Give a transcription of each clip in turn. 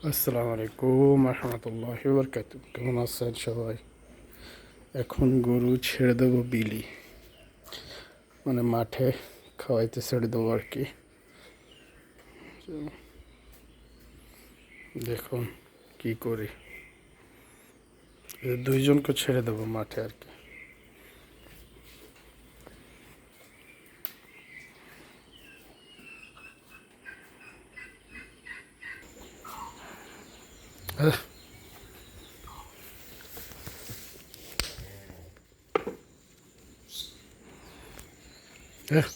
আসসালামু আলাইকুম রহমতুল্লাহি ওয়া বারাকাতুহু। কেমন আছেন সবাই? এখন গরু ছেড়ে দেবো বিলি, মানে মাঠে খাওয়াইতে ছেড়ে দেবো আর কি। দেখুন কি করি, দুইজনকে ছেড়ে দেবো মাঠে আর কি। আহ, আহ,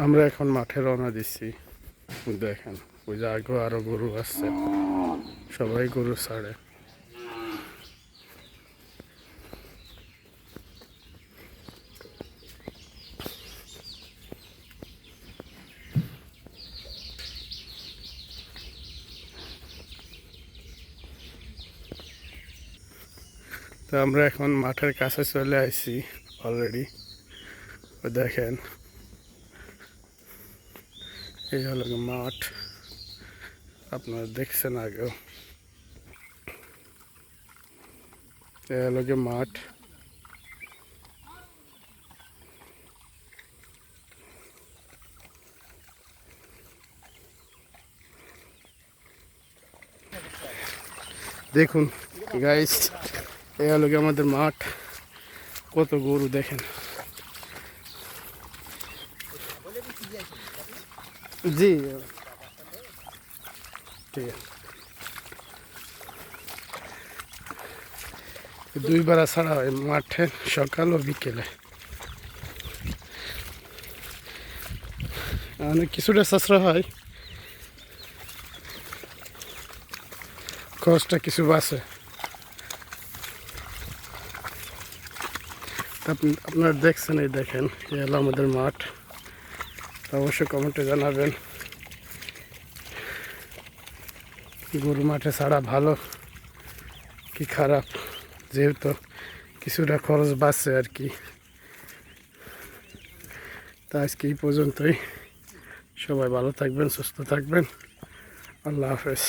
আমরা এখন মাঠে রওনা দিচ্ছি। দেখেন ওই যে আগে আরো গরু আসছে, সবাই গরু ছাড়ে। তো আমরা এখন মাঠের কাছে চলে আসছি অলরেডি। দেখেন এই হলো মাঠ, আপনারা দেখছেন আগেও। এই হলো মাঠ। দেখুন গাইস, এই হলো আমাদের মাঠ। কত গরু দেখেন। জি ঠিক আছে। দুইবার ছাড়া হয় মাঠে, সকাল ও বিকেলে। অনেক কিছুটা সাশ্রয় হয়, খরচটা কিছু বাঁচে। আপনারা দেখছেন, এই দেখেন এই হলো আমাদের মাঠ। অবশ্যই কমেন্টে জানাবেন গরু মাঠে ছাড়া ভালো কি খারাপ, যেহেতু কিছুটা খরচ বাঁচছে আর কি। তা আজকে এই পর্যন্তই। সবাই ভালো থাকবেন, সুস্থ থাকবেন। আল্লাহ হাফেজ।